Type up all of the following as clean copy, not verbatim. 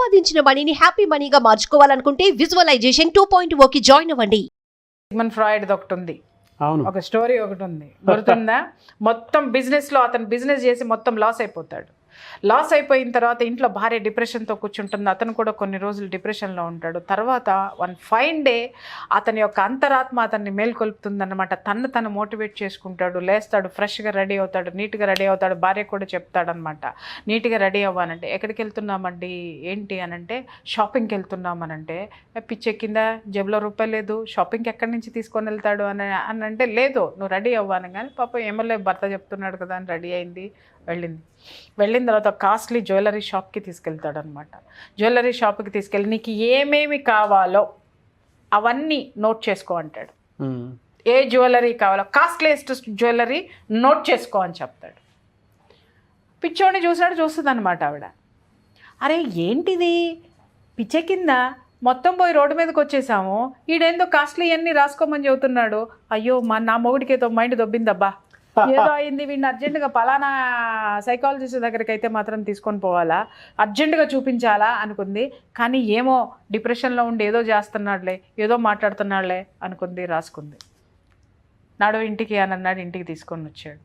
సంపాదించిన మనీని హ్యాపీ మనీగా మార్చుకోవాలనుకుంటే విజువలైజేషన్ 2.0కి జాయిన్ అవ్వండి. సిగ్మండ్ ఫ్రాయిడ్ ఒకటి ఉంది, అవును, ఒక స్టోరీ ఒకటి ఉంది, గుర్తుందా? మొత్తం బిజినెస్లో అతను బిజినెస్ చేసి మొత్తం లాస్ అయిపోతాడు. లాస్ అయిపోయిన తర్వాత ఇంట్లో భార్య డిప్రెషన్తో కూర్చుంటుంది, అతను కూడా కొన్ని రోజులు డిప్రెషన్లో ఉంటాడు. తర్వాత వన్ ఫైన్ డే అతని యొక్క అంతరాత్మ అతన్ని మేల్కొల్పుతుందన్నమాట. తను మోటివేట్ చేసుకుంటాడు, లేస్తాడు, ఫ్రెష్గా రెడీ అవుతాడు, నీట్గా రెడీ అవుతాడు. భార్య కూడా చెప్తాడనమాట, నీట్గా రెడీ అవ్వానంటే ఎక్కడికి వెళ్తున్నామండి ఏంటి అనంటే షాపింగ్కి వెళ్తున్నామనంటే పిచ్చెక్కిందా, జేబులో రూపాయి లేదు, షాపింగ్కి ఎక్కడి నుంచి తీసుకొని వెళ్తాడు అని అంటే లేదు నువ్వు రెడీ అవ్వాను. కానీ పాపం ఏమలే భర్త చెప్తున్నాడు కదా అని రెడీ అయింది, వెళ్ళిన తర్వాత కాస్ట్లీ జ్యువెలరీ షాప్కి తీసుకెళ్తాడు అనమాట. జ్యువెలరీ షాప్కి తీసుకెళ్ళి నీకు ఏమేమి కావాలో అవన్నీ నోట్ చేసుకో అంటాడు. ఏ జ్యువెలరీ కావాలో కాస్ట్లీయెస్ట్ జ్యువెలరీ నోట్ చేసుకో అని చెప్తాడు. పిచ్చోడిని చూస్తుంది అనమాట ఆవిడ. అరే ఏంటిది పిచ్చే కింద మొత్తం పోయి రోడ్డు మీదకి వచ్చేసాము, ఈడేందో కాస్ట్లీ అన్నీ రాసుకోమని చెబుతున్నాడు. అయ్యో నా మొగుడికి ఏదో మైండ్ దొబ్బిందబ్బా, ఏదో అయింది, వీడిని అర్జెంటుగా పలానా సైకాలజిస్ట్ దగ్గరికి అయితే మాత్రం తీసుకొని పోవాలా, అర్జెంటుగా చూపించాలా అనుకుంది. కానీ ఏమో డిప్రెషన్లో ఉండి ఏదో చేస్తున్నాడులే, ఏదో మాట్లాడుతున్నాడులే అనుకుంది, రాసుకుంది. నాడు ఇంటికి అని అన్నాడు, ఇంటికి తీసుకొని వచ్చాడు.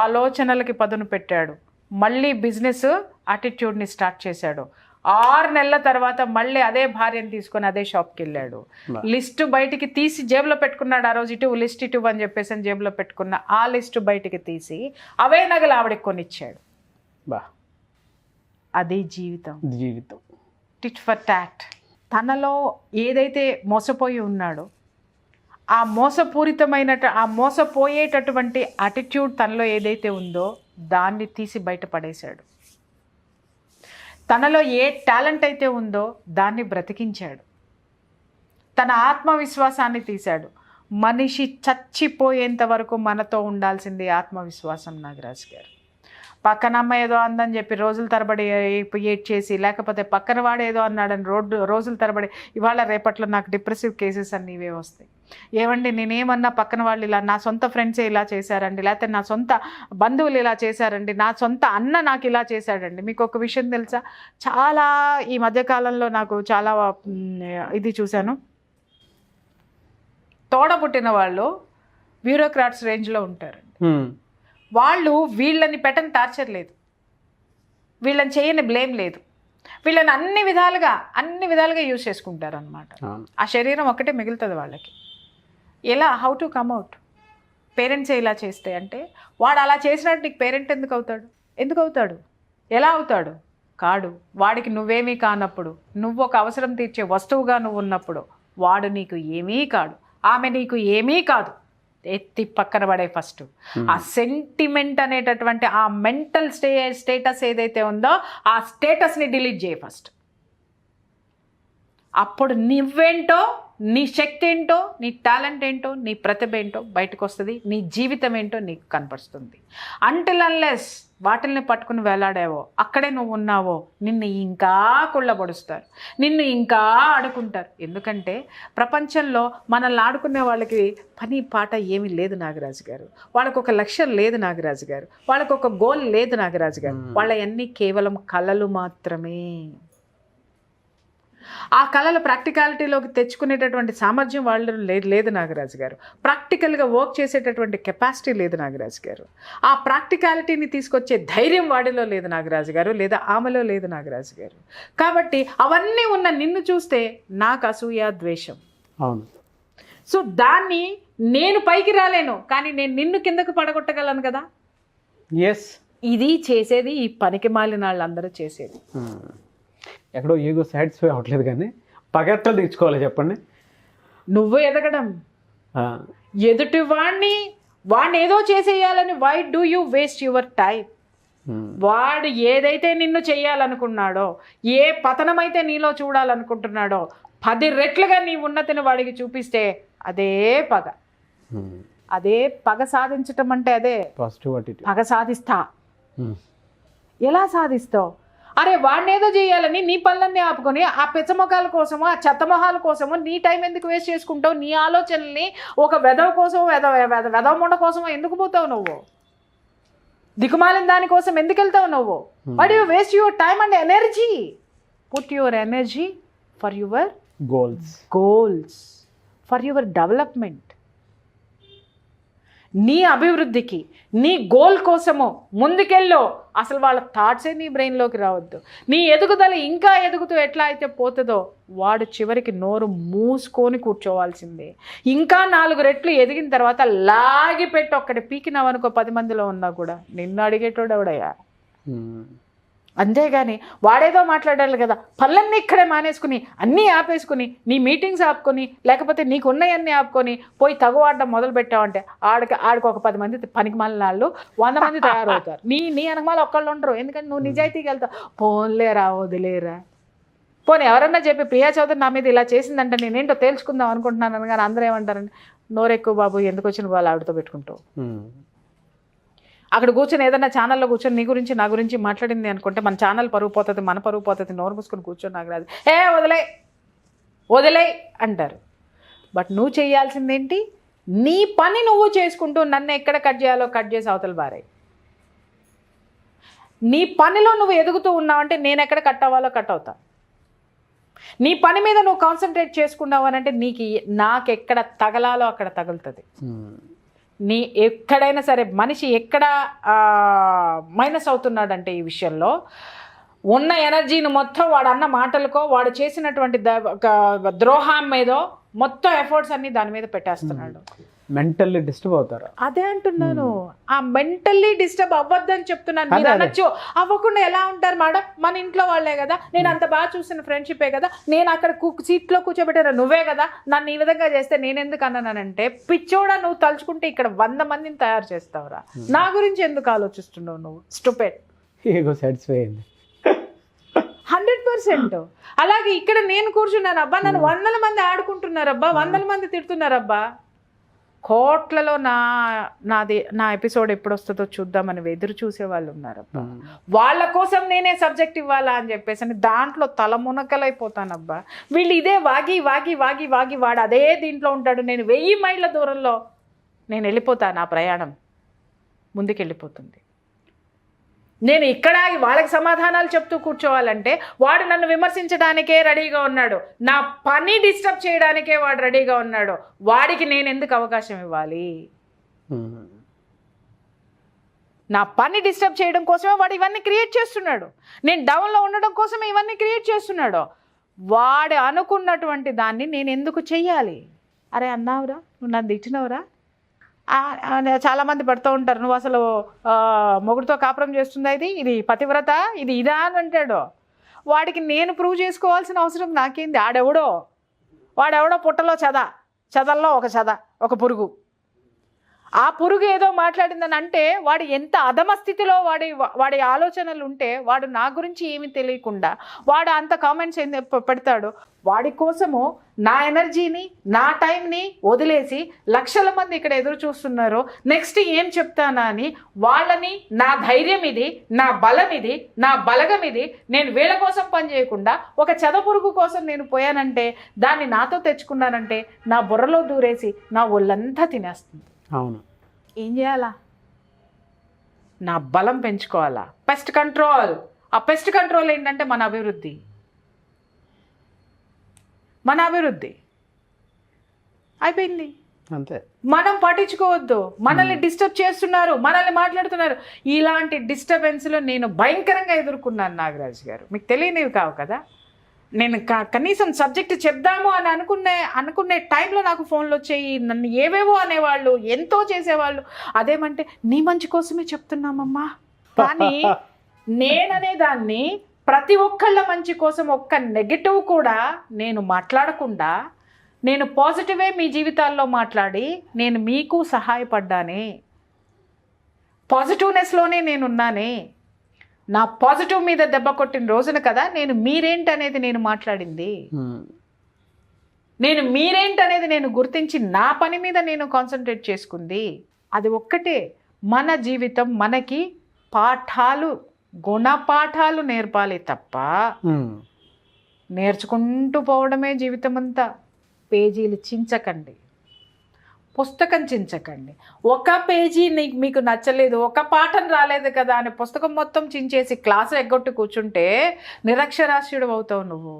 ఆలోచనలకి పదును పెట్టాడు, మళ్ళీ బిజినెస్ యాటిట్యూడ్ని స్టార్ట్ చేశాడు. 6 నెలల తర్వాత మళ్ళీ అదే భార్యను తీసుకొని అదే షాప్కి వెళ్ళాడు. లిస్టు బయటికి తీసి జేబులో పెట్టుకున్నాడు. ఆ రోజు ఇటు లిస్ట్ ఇటు అని చెప్పేసి జేబులో పెట్టుకున్న ఆ లిస్టు బయటికి తీసి అవే నగలు ఆవిడకి కొనిచ్చాడు. అది జీవితం. Tit for tat. తనలో ఏదైతే మోసపోయి ఉన్నాడో ఆ మోసపోయేటటువంటి యాటిట్యూడ్ తనలో ఏదైతే ఉందో దాన్ని తీసి బయటపడేశాడు. తనలో ఏ టాలెంట్ అయితే ఉందో దాన్ని బ్రతికించాడు. తన ఆత్మవిశ్వాసాన్ని తీశాడు. మనిషి చచ్చిపోయేంత వరకు మనతో ఉండాల్సింది ఆత్మవిశ్వాసం. నాగరాజు గారు పక్కన అమ్మ ఏదో అందని చెప్పి రోజుల తరబడి ఏడ్ చేసి, లేకపోతే పక్కన వాడు ఏదో అన్నాడని రోజుల తరబడి ఇవాళ రేపట్లో నాకు డిప్రెసివ్ కేసెస్ అన్నీ ఇవే వస్తాయి. ఏమండి నేనేమన్నా పక్కన వాళ్ళు ఇలా, నా సొంత ఫ్రెండ్సే ఇలా చేశారండి, లేకపోతే నా సొంత బంధువులు ఇలా చేశారండి, నా సొంత అన్న నాకు ఇలా చేశాడండి. మీకు ఒక విషయం తెలుసా, చాలా ఈ మధ్యకాలంలో నాకు చాలా ఇది చూశాను. తోడబుట్టిన వాళ్ళు బ్యూరోక్రాట్స్ రేంజ్లో ఉంటారండి. వాళ్ళు వీళ్ళని పెట్టని టార్చర్ లేదు, వీళ్ళని చేయని బ్లేమ్ లేదు, వీళ్ళని అన్ని విధాలుగా యూజ్ చేసుకుంటారు అనమాట. ఆ శరీరం ఒక్కటే మిగులుతుంది వాళ్ళకి. ఎలా హౌ టు కమ్అవుట్? పేరెంట్సే ఇలా చేస్తే అంటే వాడు అలా చేసినట్టు నీకు పేరెంట్ ఎందుకు అవుతాడు? ఎలా అవుతాడు? కాడు. వాడికి నువ్వేమీ కానప్పుడు, నువ్వు ఒక అవసరం తీర్చే వస్తువుగా నువ్వు ఉన్నప్పుడు వాడు నీకు ఏమీ కాడు, ఆమె నీకు ఏమీ కాదు. ఎత్తి పక్కన పడే ఫస్ట్ ఆ సెంటిమెంట్ అనేటటువంటి ఆ మెంటల్ స్టేటస్ ఏదైతే ఉందో ఆ స్టేటస్ని డిలీట్ చేయి ఫస్ట్. అప్పుడు నువ్వేంటో, నీ శక్తి ఏంటో, నీ టాలెంట్ ఏంటో, నీ ప్రతిభ ఏంటో బయటకు వస్తుంది, నీ జీవితం ఏంటో నీకు కనపడుతుంది. అంటిల్ అన్లెస్ వాటిల్ని పట్టుకుని వేలాడావో, అక్కడే నువ్వు ఉన్నావో, నిన్ను ఇంకా కుళ్ళబొడుస్తారు, నిన్ను ఇంకా ఆడుకుంటారు. ఎందుకంటే ప్రపంచంలో మనల్ని ఆడుకునే వాళ్ళకి పని పాట ఏమీ లేదు నాగరాజు గారు. వాళ్ళకు ఒక లక్ష్యం లేదు నాగరాజు గారు, వాళ్ళకు ఒక గోల్ లేదు నాగరాజు గారు. వాళ్ళవన్నీ కేవలం కళలు మాత్రమే. ఆ కళలు ప్రాక్టికాలిటీలోకి తెచ్చుకునేటటువంటి సామర్థ్యం వాళ్ళు లేదు నాగరాజు గారు. ప్రాక్టికల్గా వర్క్ చేసేటటువంటి కెపాసిటీ లేదు నాగరాజు గారు. ఆ ప్రాక్టికాలిటీని తీసుకొచ్చే ధైర్యం వాడిలో లేదు నాగరాజు గారు, లేదా ఆమెలో లేదు నాగరాజు గారు. కాబట్టి అవన్నీ ఉన్న నిన్ను చూస్తే నాకు అసూయ, ద్వేషం. అవును. సో దాన్ని నేను పైకి రాలేను, కానీ నేను నిన్ను కిందకు పడగొట్టగలను కదా. ఎస్, ఇది చేసేది ఈ పనికి మాలిన వాళ్ళందరూ చేసేది. ఎక్కడో ఈగో సాటిస్ఫై అవ్వట్లేదు, కానీ పగట్టలు తెచ్చుకోవాలి. చెప్పండి, నువ్వు ఎదగడం, ఎదుటి వాడిని ఏదో చేసేయాలని, why do you waste your time? వాడు ఏదైతే నిన్ను చేయాలనుకున్నాడో, ఏ పతనమైతే నీలో చూడాలనుకుంటున్నాడో 10 రెట్లుగా నీ ఉన్నతిని వాడికి చూపిస్తే అదే పగ. అదే పగ సాధించటం అంటే అదే పగ సాధిస్తా. ఎలా సాధిస్తావు? అరే వాడినేదో చేయాలని నీ పనులన్నీ ఆపుకొని ఆ పెచ్చమొఖాల కోసమో, ఆ చెత్తమొహాల కోసమో నీ టైం ఎందుకు వేస్ట్ చేసుకుంటావు? నీ ఆలోచనల్ని ఒక వెధవ కోసమో, వెధవ ముండ కోసమో ఎందుకు పోతావు నువ్వు? దిక్కుమాలిన దానికోసం ఎందుకు వెళ్తావు నువ్వు? Why do you waste your time and energy? Put your energy for your goals, for your development. నీ అభివృద్ధికి, నీ గోల్ కోసము ముందుకెళ్ళో. అసలు వాళ్ళ థాట్సే నీ బ్రెయిన్లోకి రావద్దు. నీ ఎదుగుదల ఇంకా ఎదుగుతూ ఎట్లా అయితే పోతుందో వాడు చివరికి నోరు మూసుకొని కూర్చోవాల్సిందే. ఇంకా 4 రెట్లు ఎదిగిన తర్వాత లాగి పెట్టి ఒక్కటి పీకినావనుకో 10 మందిలో ఉన్నా కూడా నిన్ను అడిగేటోడు ఎవడయ్యా. అంతేగాని వాడేదో మాట్లాడాలి కదా, పనులన్నీ ఇక్కడే మానేసుకుని అన్నీ ఆపేసుకుని నీ మీటింగ్స్ ఆపుకొని లేకపోతే నీకు ఉన్నాయన్నీ ఆపుకొని పోయి తగువాడడం మొదలు పెట్టావంటే ఆడికి ఒక 10 మంది పనికి మాలిన వాళ్ళు 100 మంది తయారవుతారు. నీ అనకమాల ఒక్కళ్ళు ఉండరు. ఎందుకంటే నువ్వు నిజాయితీకి వెళ్తావు. పోన్లేరా, వదిలేరా. పోనీ ఎవరన్నా చెప్పి ప్రియా చౌదరి నా మీద ఇలా చేసిందంటే నేనేంటో తేల్చుకుందాం అనుకుంటున్నాను కానీ అందరూ ఏమంటారండి, నోరెక్కువ బాబు, ఎందుకు వచ్చిన వాళ్ళు ఆవిడతో పెట్టుకుంటావు. అక్కడ కూర్చొని ఏదైనా ఛానల్లో కూర్చొని నీ గురించి నా గురించి మాట్లాడింది అనుకుంటే మన ఛానల్ పరుగు పోతుంది, మన పరుగు పోతుంది. నోరు మూసుకొని కూర్చొని నాకు రాదు, వదిలే అంటారు. బట్ నువ్వు చేయాల్సిందేంటి, నీ పని నువ్వు చేసుకుంటూ నన్ను ఎక్కడ కట్ చేయాలో కట్ చేసి అవతల బారాయి. నీ పనిలో నువ్వు ఎదుగుతూ ఉన్నావంటే నేను ఎక్కడ కట్ అవ్వాలో కట్ అవుతా. నీ పని మీద నువ్వు కాన్సన్ట్రేట్ చేసుకున్నావు అని అంటే నాకెక్కడ తగలాలో అక్కడ తగులుతుంది. నీ ఎక్కడైనా సరే మనిషి ఎక్కడ మైనస్ అవుతున్నాడంటే ఈ విషయంలో ఉన్న ఎనర్జీని మొత్తం వాడు అన్న మాటలకో వాడు చేసినటువంటి ద్రోహం మీదో మొత్తం ఎఫర్ట్స్ అన్ని దాని మీద పెట్టేస్తున్నాడు. మెంటల్లీ డిస్టర్బ్ అవుతారు. అదే అంటున్నాను, ఆ మెంటల్లీ డిస్టర్బ్ అవ్వద్దని చెప్తున్నాను. మీరు అనొచ్చు అవ్వకుండా ఎలా ఉంటారు మేడం, మన ఇంట్లో వాళ్ళే కదా, నేను అంత బాగా చూసిన ఫ్రెండ్షిపే కదా, నేను అక్కడ సీట్లో కూర్చోబెట్టాను నువ్వే కదా, నన్ను ఈ విధంగా చేస్తే నేనెందుకు అన్నానంటే పిచ్చోడా, నువ్వు తలుచుకుంటే ఇక్కడ 100 మందిని తయారు చేస్తావురా. నా గురించి ఎందుకు ఆలోచిస్తున్నావు నువ్వు, స్టూపిడ్. ఈగో సాటిస్ఫై అయింది 100%. అలాగే ఇక్కడ నేను కూర్చున్నాను అబ్బా, నన్ను 100 మంది ఆడుకుంటున్నారబ్బా, 100 మంది తిడుతున్నారబ్బా. కోట్లలో నా ఎపిసోడ్ ఎప్పుడు వస్తుందో చూద్దామని ఎదురు చూసే వాళ్ళు ఉన్నారబ్బా. వాళ్ళ కోసం నేనే సబ్జెక్ట్ ఇవ్వాలా అని చెప్పేసి దాంట్లో తలమునకలైపోతానబ్బా. వీళ్ళు ఇదే వాగి వాగి వాగి వాగి వాడు అదే దీంట్లో ఉంటాడు. నేను 1000 మైళ్ళ దూరంలో నేను వెళ్ళిపోతాను, నా ప్రయాణం ముందుకెళ్ళిపోతుంది. నేను ఇక్కడ వాళ్ళకి సమాధానాలు చెప్తూ కూర్చోవాలంటే వాడు నన్ను విమర్శించడానికే రెడీగా ఉన్నాడు, నా పని డిస్టర్బ్ చేయడానికే వాడు రెడీగా ఉన్నాడు. వాడికి నేను ఎందుకు అవకాశం ఇవ్వాలి? నా పని డిస్టర్బ్ చేయడం కోసమే వాడు ఇవన్నీ క్రియేట్ చేస్తున్నాడు. నేను డౌన్లో ఉండడం కోసమే ఇవన్నీ క్రియేట్ చేస్తున్నాడు. వాడు అనుకున్నటువంటి దాన్ని నేను ఎందుకు చెయ్యాలి? అరే అన్నావురా, నువ్వు నన్ను తిట్టినవురా. చాలామంది పడుతూ ఉంటారు, నువ్వు అసలు మొగుడితో కాపురం చేస్తుందా, ఇది పతివ్రత, ఇది ఇదా అని అంటాడు. వాడికి నేను ప్రూవ్ చేసుకోవాల్సిన అవసరం నాకేంది? వాడెవడో పుట్టలో చెదల్లో ఒక పురుగు. ఆ పురుగు ఏదో మాట్లాడిందని అంటే వాడు ఎంత అధమ స్థితిలో వాడి ఆలోచనలు ఉంటే వాడు నా గురించి ఏమీ తెలియకుండా వాడు అంత కామెంట్స్ పెడతాడు. వాడి కోసము నా ఎనర్జీని, నా టైంని వదిలేసి లక్షల మంది ఇక్కడ ఎదురు చూస్తున్నారు, నెక్స్ట్ ఏం చెప్తానా అని. వాళ్ళని నా ధైర్యం ఇది, నా బలం ఇది, నా బలగం ఇది, నేను వీళ్ళ కోసం పని చేయకుండా ఒక చెదపురుగు కోసం నేను పోయానంటే, దాన్ని నాతో తెచ్చుకున్నానంటే నా బుర్రలో దూరేసి నా ఒళ్ళంతా తినేస్తుంది. అవును, ఏం చేయాలా? నా బలం పెంచుకోవాలా? Pest control. ఆ పెస్ట్ కంట్రోల్ ఏంటంటే మన అభివృద్ధి అయిపోయింది. అంతే. మనం పట్టించుకోవద్దు. మనల్ని డిస్టర్బ్ చేస్తున్నారు, మనల్ని మాట్లాడుతున్నారు. ఇలాంటి డిస్టర్బెన్స్లో నేను భయంకరంగా ఎదుర్కొన్నాను నాగరాజు గారు. మీకు తెలియనివి కావు కదా. నేను కనీసం సబ్జెక్ట్ చెప్దాము అని అనుకునే టైంలో నాకు ఫోన్లు వచ్చాయి. నన్ను ఏవేవో అనేవాళ్ళు, ఎంతో చేసేవాళ్ళు. అదేమంటే నీ మంచి కోసమే చెప్తున్నామమ్మా, కానీ నేననే దాన్ని ప్రతి ఒక్కళ్ళ మంచి కోసం ఒక్క నెగటివ్ కూడా నేను మాట్లాడకుండా, నేను పాజిటివే మీ జీవితాల్లో మాట్లాడి నేను మీకు సహాయపడ్డానే. పాజిటివ్నెస్లోనే నేనున్నానే. నా పాజిటివ్ మీద దెబ్బ కొట్టిన రోజున కదా నేను మీరేంటనేది నేను మాట్లాడింది. నేను మీరేంటనేది నేను గుర్తించి నా పని మీద నేను కాన్సన్ట్రేట్ చేసుకుంది. అది ఒక్కటే. మన జీవితం మనకి గుణపాఠాలు నేర్పాలి తప్ప నేర్చుకుంటూ పోవడమే జీవితం అంతా. పేజీలు చించకండి. పుస్తకం చించకండి. ఒక పేజీ మీకు నచ్చలేదు, ఒక పాఠం రాలేదు కదా అని పుస్తకం మొత్తం చించేసి క్లాసు ఎగ్గొట్టి కూర్చుంటే నిరక్షరాస్యుడు అవుతావు నువ్వు.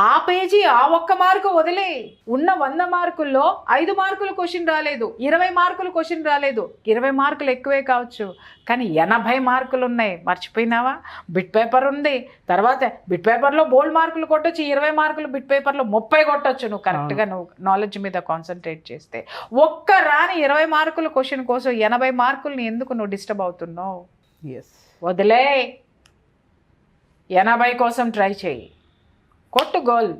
ఆ పేజీ ఆ ఒక్క మార్కు వదిలే. ఉన్న 100 మార్కుల్లో 5 మార్కులు క్వశ్చన్ రాలేదు, 20 మార్కులు క్వశ్చన్ రాలేదు. 20 మార్కులు ఎక్కువే కావచ్చు, కానీ 80 మార్కులు ఉన్నాయి. మర్చిపోయినావా? బిట్ పేపర్ ఉంది, తర్వాత బిట్ పేపర్లో బోల్డ్ మార్కులు కొట్టొచ్చు, 20 మార్కులు బిట్ పేపర్లో 30 కొట్టొచ్చు నువ్వు కరెక్ట్గా నువ్వు నాలెడ్జ్ మీద కాన్సన్ట్రేట్ చేస్తే. ఒక్క రాని 20 మార్కుల క్వశ్చన్ కోసం 80 మార్కుల్ని ఎందుకు నువ్వు డిస్టర్బ్ అవుతున్నావు? వదిలే. 80 కోసం ట్రై చేయి, కొట్టు గోల్,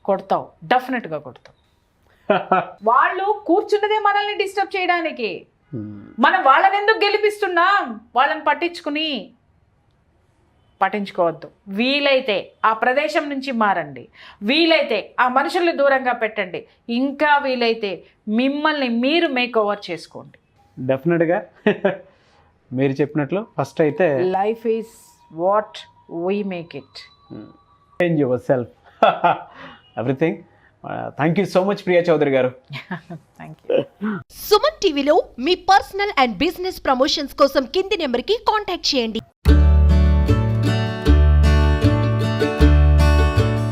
కొడతావు, డెఫినెట్గా కొడతావు. వాళ్ళు కూర్చున్నదే మనల్ని డిస్టర్బ్ చేయడానికి. మనం వాళ్ళని ఎందుకు గెలిపిస్తున్నాం? వాళ్ళని పట్టించుకోవద్దు. వీలైతే ఆ ప్రదేశం నుంచి మారండి, వీలైతే ఆ మనుషుల్ని దూరంగా పెట్టండి, ఇంకా వీలైతే మిమ్మల్ని మీరు మేక్ ఓవర్ చేసుకోండి. డెఫినెట్గా మీరు చెప్పినట్లు ఫస్ట్ అయితే life is what we make it. Change yourself, everything. Thank you so much Priya Chaudhary garu. Thank you. Suman టీవీలో మీ పర్సనల్ అండ్ బిజినెస్ ప్రమోషన్స్ కోసం కింది నెంబర్కి కాంటాక్ట్ చేయండి.